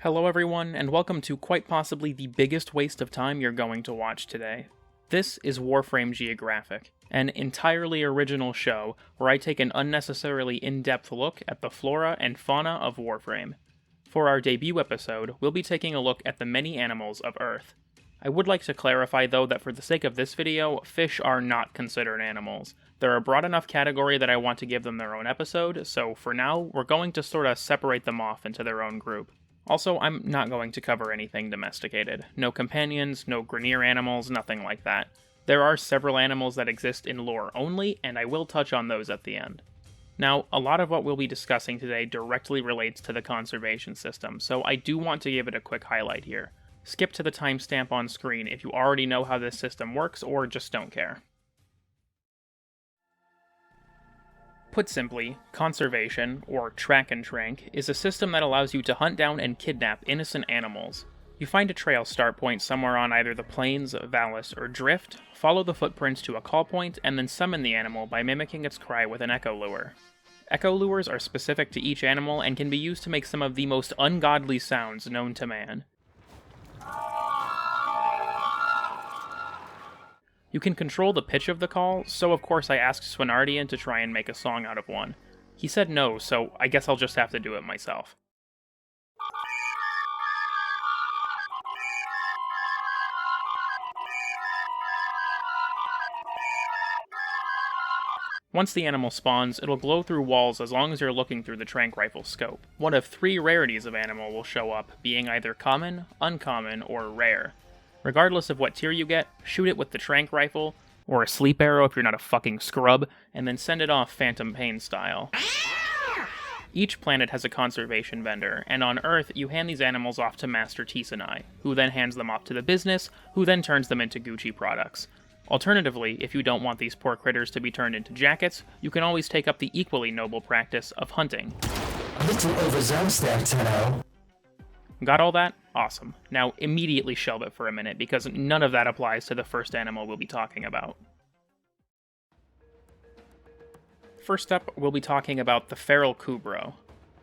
Hello everyone, and welcome to quite possibly the biggest waste of time you're going to watch today. This is Warframe Geographic, an entirely original show where I take an unnecessarily in-depth look at the flora and fauna of Warframe. For our debut episode, we'll be taking a look at the many animals of Earth. I would like to clarify though that for the sake of this video, fish are not considered animals. They're a broad enough category that I want to give them their own episode, so for now, we're going to sorta separate them off into their own group. Also, I'm not going to cover anything domesticated. No companions, no Grineer animals, nothing like that. There are several animals that exist in lore only, and I will touch on those at the end. Now, a lot of what we'll be discussing today directly relates to the conservation system, so I do want to give it a quick highlight here. Skip to the timestamp on screen if you already know how this system works or just don't care. Put simply, conservation, or track and trank, is a system that allows you to hunt down and kidnap innocent animals. You find a trail start point somewhere on either the plains, vallis, or drift, follow the footprints to a call point, and then summon the animal by mimicking its cry with an echo lure. Echo lures are specific to each animal and can be used to make some of the most ungodly sounds known to man. You can control the pitch of the call, so of course I asked Swinardian to try and make a song out of one. He said no, so I guess I'll just have to do it myself. Once the animal spawns, it'll glow through walls as long as you're looking through the trank rifle scope. One of 3 rarities of animal will show up, being either common, uncommon, or rare. Regardless of what tier you get, shoot it with the trank rifle, or a sleep arrow if you're not a fucking scrub, and then send it off Phantom Pain style. Each planet has a conservation vendor, and on Earth you hand these animals off to Master Tisanai, who then hands them off to the business, who then turns them into Gucci products. Alternatively, if you don't want these poor critters to be turned into jackets, you can always take up the equally noble practice of hunting. A little overzealous there, Tenno. Got all that? Awesome. Now immediately shelve it for a minute, because none of that applies to the first animal we'll be talking about. First up, we'll be talking about the feral Kubrow.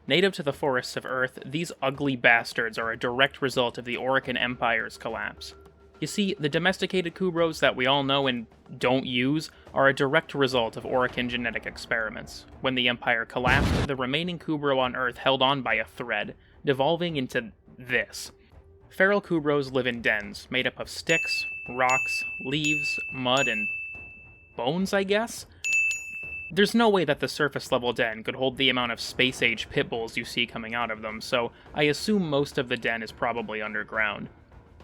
Native to the forests of Earth, these ugly bastards are a direct result of the Orokin Empire's collapse. You see, the domesticated Kubrows that we all know and don't use are a direct result of Orokin genetic experiments. When the Empire collapsed, the remaining Kubrow on Earth held on by a thread, devolving into this. Feral Kubrows live in dens, made up of sticks, rocks, leaves, mud, and bones, I guess? There's no way that the surface-level den could hold the amount of space-age pit bulls you see coming out of them, so I assume most of the den is probably underground.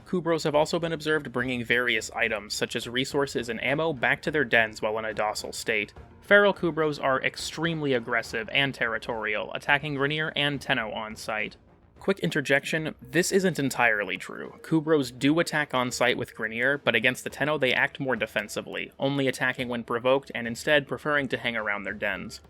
Kubrows have also been observed bringing various items, such as resources and ammo, back to their dens while in a docile state. Feral Kubrows are extremely aggressive and territorial, attacking Grineer and Tenno on sight. Quick interjection, this isn't entirely true. Kubrows do attack on sight with Grineer, but against the Tenno they act more defensively, only attacking when provoked and instead preferring to hang around their dens.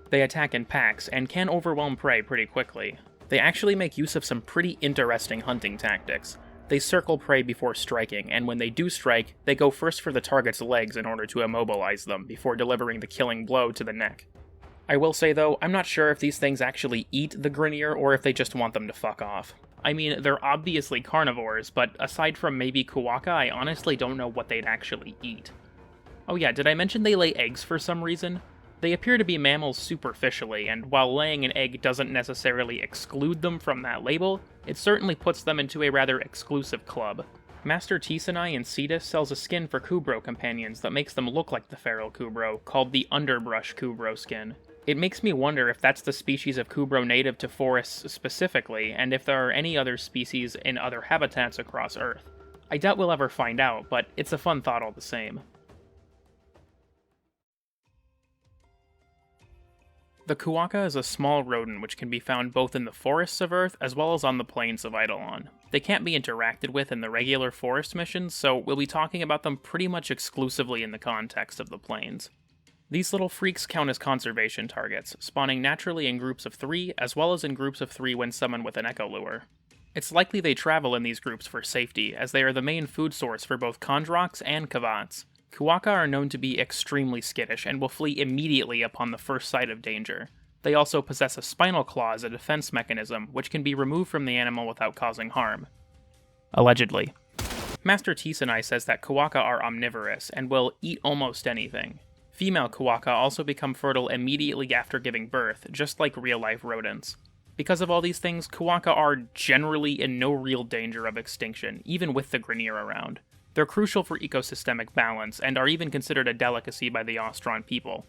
They attack in packs and can overwhelm prey pretty quickly. They actually make use of some pretty interesting hunting tactics. They circle prey before striking, and when they do strike, they go first for the target's legs in order to immobilize them, before delivering the killing blow to the neck. I will say though, I'm not sure if these things actually eat the Grineer or if they just want them to fuck off. I mean, they're obviously carnivores, but aside from maybe Kuaka, I honestly don't know what they'd actually eat. Oh yeah, did I mention they lay eggs for some reason? They appear to be mammals superficially, and while laying an egg doesn't necessarily exclude them from that label, it certainly puts them into a rather exclusive club. Master Tisanai in Cetus sells a skin for Kubrow companions that makes them look like the feral Kubrow, called the Underbrush Kubrow skin. It makes me wonder if that's the species of Kubrow native to forests specifically, and if there are any other species in other habitats across Earth. I doubt we'll ever find out, but it's a fun thought all the same. The Kuaka is a small rodent which can be found both in the forests of Earth as well as on the plains of Eidolon. They can't be interacted with in the regular forest missions, so we'll be talking about them pretty much exclusively in the context of the plains. These little freaks count as conservation targets, spawning naturally in groups of 3, as well as in groups of 3 when summoned with an echo lure. It's likely they travel in these groups for safety, as they are the main food source for both Condrocs and Kavats. Kuaka are known to be extremely skittish and will flee immediately upon the first sight of danger. They also possess a spinal claw as a defense mechanism, which can be removed from the animal without causing harm. Allegedly. Master Tisanai says that Kuaka are omnivorous and will eat almost anything. Female Kuaka also become fertile immediately after giving birth, just like real-life rodents. Because of all these things, Kuaka are generally in no real danger of extinction, even with the Grineer around. They're crucial for ecosystemic balance, and are even considered a delicacy by the Ostron people.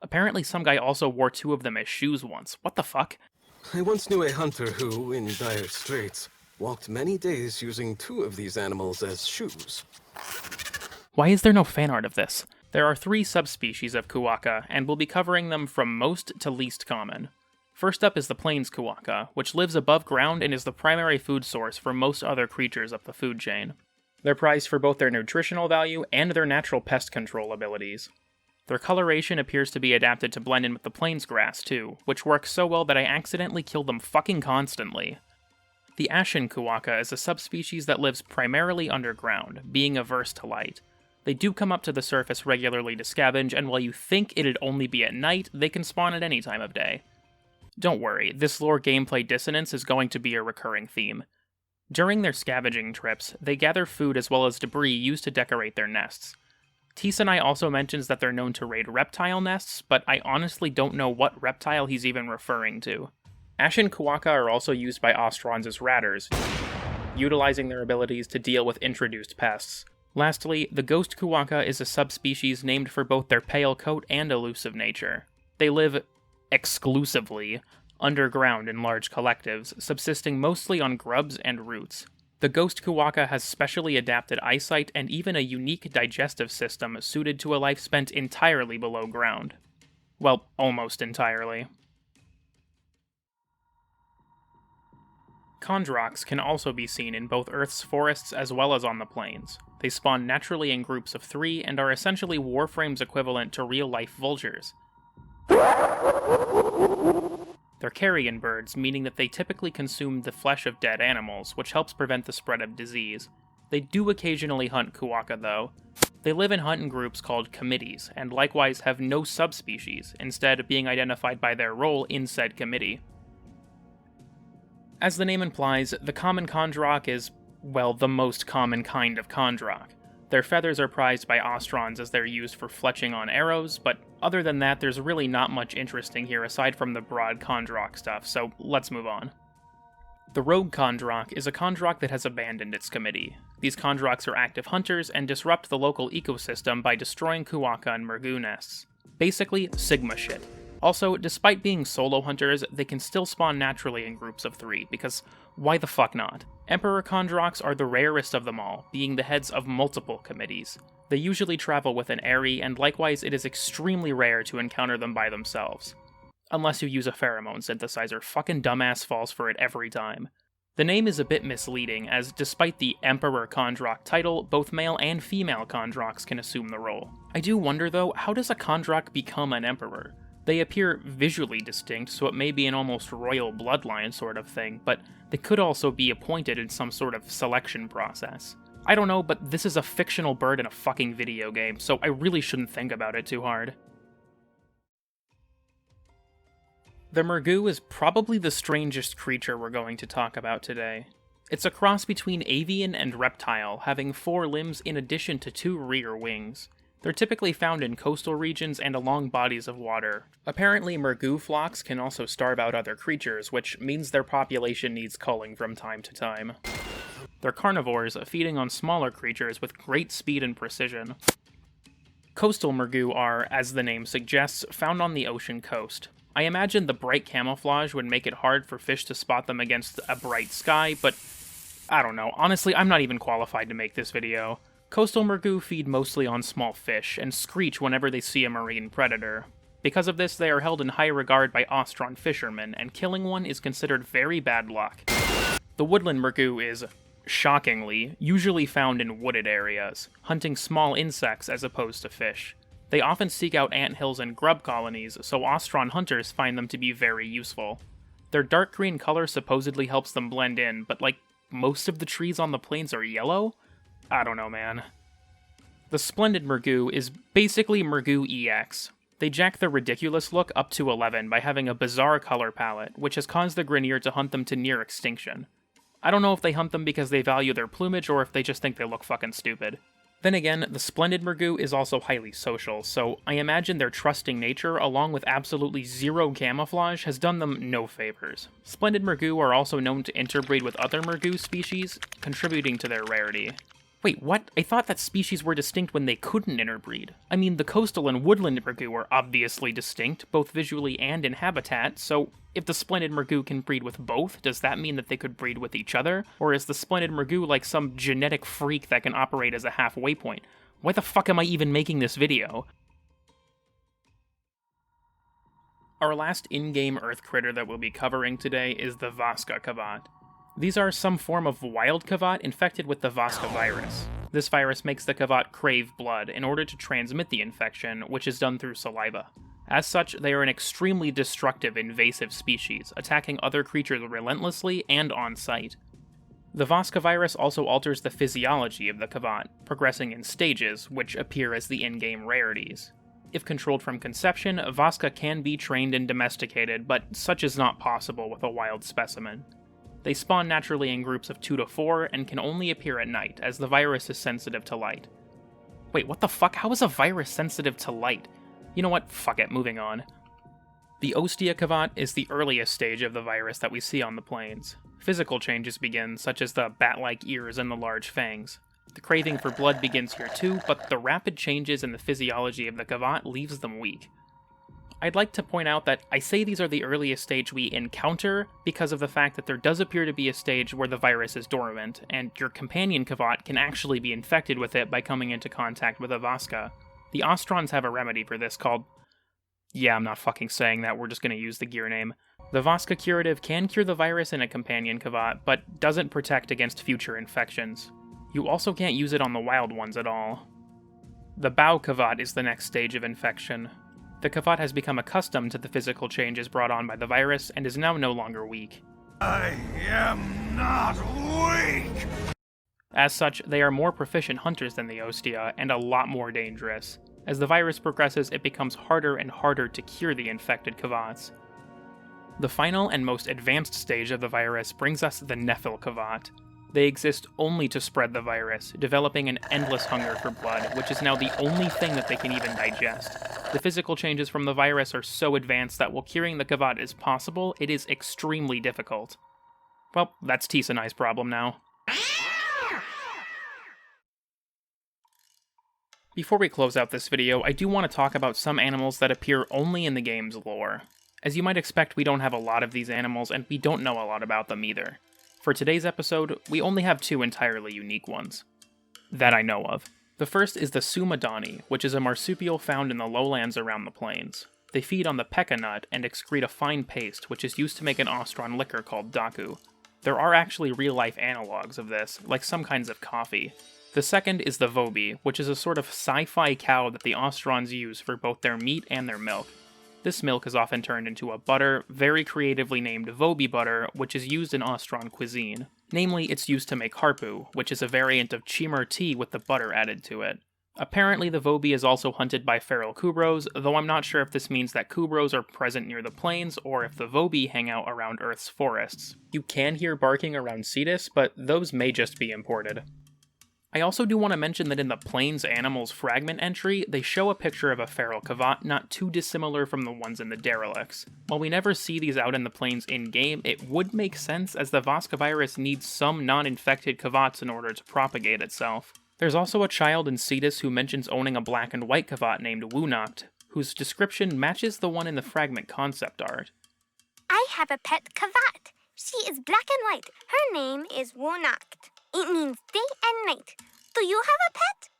Apparently some guy also wore 2 of them as shoes once. What the fuck? I once knew a hunter who, in dire straits, walked many days using 2 of these animals as shoes. Why is there no fan art of this? There are 3 subspecies of Kuaka, and we'll be covering them from most to least common. First up is the Plains Kuaka, which lives above ground and is the primary food source for most other creatures up the food chain. They're prized for both their nutritional value and their natural pest control abilities. Their coloration appears to be adapted to blend in with the plains grass, too, which works so well that I accidentally kill them fucking constantly. The Ashen Kuaka is a subspecies that lives primarily underground, being averse to light. They do come up to the surface regularly to scavenge, and while you think it'd only be at night, they can spawn at any time of day. Don't worry, this lore gameplay dissonance is going to be a recurring theme. During their scavenging trips, they gather food as well as debris used to decorate their nests. Tisanai also mentions that they're known to raid reptile nests, but I honestly don't know what reptile he's even referring to. Ashen Kuaka are also used by Ostrons as ratters, utilizing their abilities to deal with introduced pests. Lastly, the Ghost Kuaka is a subspecies named for both their pale coat and elusive nature. They live exclusively underground in large collectives, subsisting mostly on grubs and roots. The Ghost Kuaka has specially adapted eyesight and even a unique digestive system suited to a life spent entirely below ground. Well, almost entirely. Condrocs can also be seen in both Earth's forests as well as on the plains. They spawn naturally in groups of 3 and are essentially Warframe's equivalent to real-life vultures. They're carrion birds, meaning that they typically consume the flesh of dead animals, which helps prevent the spread of disease. They do occasionally hunt Kuaka, though. They live in hunting groups called committees, and likewise have no subspecies, instead being identified by their role in said committee. As the name implies, the common Condroc is, well, the most common kind of Condroc. Their feathers are prized by Ostrons as they're used for fletching on arrows, but other than that, there's really not much interesting here aside from the broad Condroc stuff, so let's move on. The Rogue Condroc is a Condroc that has abandoned its committee. These Condrocs are active hunters and disrupt the local ecosystem by destroying Kuaka and Mergoo nests. Basically, Sigma shit. Also, despite being solo hunters, they can still spawn naturally in groups of 3, because why the fuck not? Emperor Condrocs are the rarest of them all, being the heads of multiple committees. They usually travel with an Aerie, and likewise it is extremely rare to encounter them by themselves. Unless you use a pheromone synthesizer, fucking dumbass falls for it every time. The name is a bit misleading, as despite the Emperor Condroc title, both male and female Condrocs can assume the role. I do wonder though, how does a Condroc become an Emperor? They appear visually distinct, so it may be an almost royal bloodline sort of thing, but they could also be appointed in some sort of selection process. I don't know, but this is a fictional bird in a fucking video game, so I really shouldn't think about it too hard. The Mergoo is probably the strangest creature we're going to talk about today. It's a cross between avian and reptile, having 4 limbs in addition to 2 rear wings. They're typically found in coastal regions and along bodies of water. Apparently, Mergoo flocks can also starve out other creatures, which means their population needs culling from time to time. They're carnivores, feeding on smaller creatures with great speed and precision. Coastal Mergoo are, as the name suggests, found on the ocean coast. I imagine the bright camouflage would make it hard for fish to spot them against a bright sky, but I don't know. Honestly, I'm not even qualified to make this video. Coastal Mergoo feed mostly on small fish, and screech whenever they see a marine predator. Because of this, they are held in high regard by Ostron fishermen, and killing one is considered very bad luck. The woodland Mergoo is, shockingly, usually found in wooded areas, hunting small insects as opposed to fish. They often seek out anthills and grub colonies, so Ostron hunters find them to be very useful. Their dark green color supposedly helps them blend in, but like, most of the trees on the plains are yellow? I don't know, man. The Splendid Mergoo is basically Mergoo EX. They jack the ridiculous look up to 11 by having a bizarre color palette, which has caused the Grineer to hunt them to near extinction. I don't know if they hunt them because they value their plumage or if they just think they look fucking stupid. Then again, the Splendid Mergoo is also highly social, so I imagine their trusting nature, along with absolutely zero camouflage, has done them no favors. Splendid Mergoo are also known to interbreed with other Mergoo species, contributing to their rarity. Wait, what? I thought that species were distinct when they couldn't interbreed. I mean, the coastal and woodland Mergoo are obviously distinct, both visually and in habitat, so if the Splendid Mergoo can breed with both, does that mean that they could breed with each other? Or is the Splendid Mergoo like some genetic freak that can operate as a halfway point? Why the fuck am I even making this video? Our last in-game Earth critter that we'll be covering today is the Vasca Kavat. These are some form of wild Kavat infected with the Vasca virus. This virus makes the Kavat crave blood in order to transmit the infection, which is done through saliva. As such, they are an extremely destructive, invasive species, attacking other creatures relentlessly and on sight. The Vasca virus also alters the physiology of the Kavat, progressing in stages, which appear as the in-game rarities. If controlled from conception, Vasca can be trained and domesticated, but such is not possible with a wild specimen. They spawn naturally in groups of 2 to 4 and can only appear at night, as the virus is sensitive to light. Wait, what the fuck? How is a virus sensitive to light? You know what? Fuck it, moving on. The Ostia Kavat is the earliest stage of the virus that we see on the plains. Physical changes begin, such as the bat-like ears and the large fangs. The craving for blood begins here too, but the rapid changes in the physiology of the Kavat leaves them weak. I'd like to point out that I say these are the earliest stage we encounter because of the fact that there does appear to be a stage where the virus is dormant, and your companion Kavat can actually be infected with it by coming into contact with a Vasca. The Ostrons have a remedy for this called... Yeah, I'm not fucking saying that, we're just gonna use the gear name. The Vasca curative can cure the virus in a companion Kavat, but doesn't protect against future infections. You also can't use it on the wild ones at all. The Bow Kavat is the next stage of infection. The Kavat has become accustomed to the physical changes brought on by the virus and is now no longer weak. I am not weak! As such, they are more proficient hunters than the Ostia, and a lot more dangerous. As the virus progresses, it becomes harder and harder to cure the infected Kavats. The final and most advanced stage of the virus brings us the Nephil Kavat. They exist only to spread the virus, developing an endless hunger for blood, which is now the only thing that they can even digest. The physical changes from the virus are so advanced that while curing the Kavat is possible, it is extremely difficult. Well, that's Tis and I's problem now. Before we close out this video, I do want to talk about some animals that appear only in the game's lore. As you might expect, we don't have a lot of these animals, and we don't know a lot about them either. For today's episode, we only have 2 entirely unique ones. That I know of. The first is the Sumadani, which is a marsupial found in the lowlands around the plains. They feed on the peka nut and excrete a fine paste, which is used to make an Ostron liquor called daku. There are actually real-life analogues of this, like some kinds of coffee. The second is the Vobi, which is a sort of sci-fi cow that the Ostrons use for both their meat and their milk. This milk is often turned into a butter, very creatively named Vobi butter, which is used in Ostron cuisine. Namely, it's used to make harpu, which is a variant of chimur tea with the butter added to it. Apparently the Vobi is also hunted by feral Kubrows, though I'm not sure if this means that Kubrows are present near the plains, or if the Vobi hang out around Earth's forests. You can hear barking around Cetus, but those may just be imported. I also do want to mention that in the Plains Animals fragment entry, they show a picture of a feral Kavat not too dissimilar from the ones in the derelicts. While we never see these out in the plains in-game, it would make sense as the Vasca virus needs some non-infected Kavats in order to propagate itself. There's also a child in Cetus who mentions owning a black and white Kavat named Wunacht, whose description matches the one in the fragment concept art. I have a pet Kavat. She is black and white. Her name is Wunacht. It means day and night. Do you have a pet?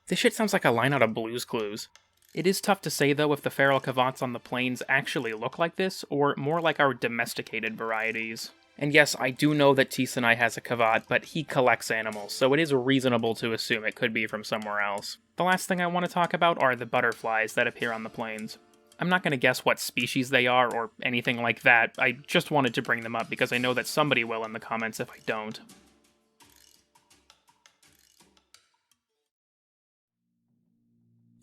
This shit sounds like a line out of Blue's Clues. It is tough to say though if the feral Kavats on the plains actually look like this, or more like our domesticated varieties. And yes, I do know that Tisanai has a Kavat, but he collects animals, so it is reasonable to assume it could be from somewhere else. The last thing I want to talk about are the butterflies that appear on the plains. I'm not going to guess what species they are or anything like that, I just wanted to bring them up because I know that somebody will in the comments if I don't.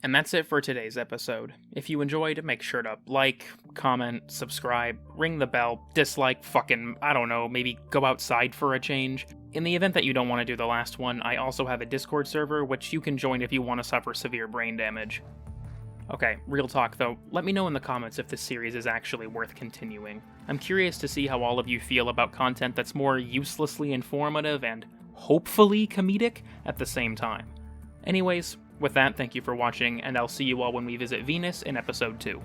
And that's it for today's episode. If you enjoyed, make sure to like, comment, subscribe, ring the bell, dislike, I don't know, maybe go outside for a change. In the event that you don't want to do the last one, I also have a Discord server, which you can join if you want to suffer severe brain damage. Okay, real talk though, let me know in the comments if this series is actually worth continuing. I'm curious to see how all of you feel about content that's more uselessly informative and hopefully comedic at the same time. Anyways, with that, thank you for watching, and I'll see you all when we visit Venus in episode 2.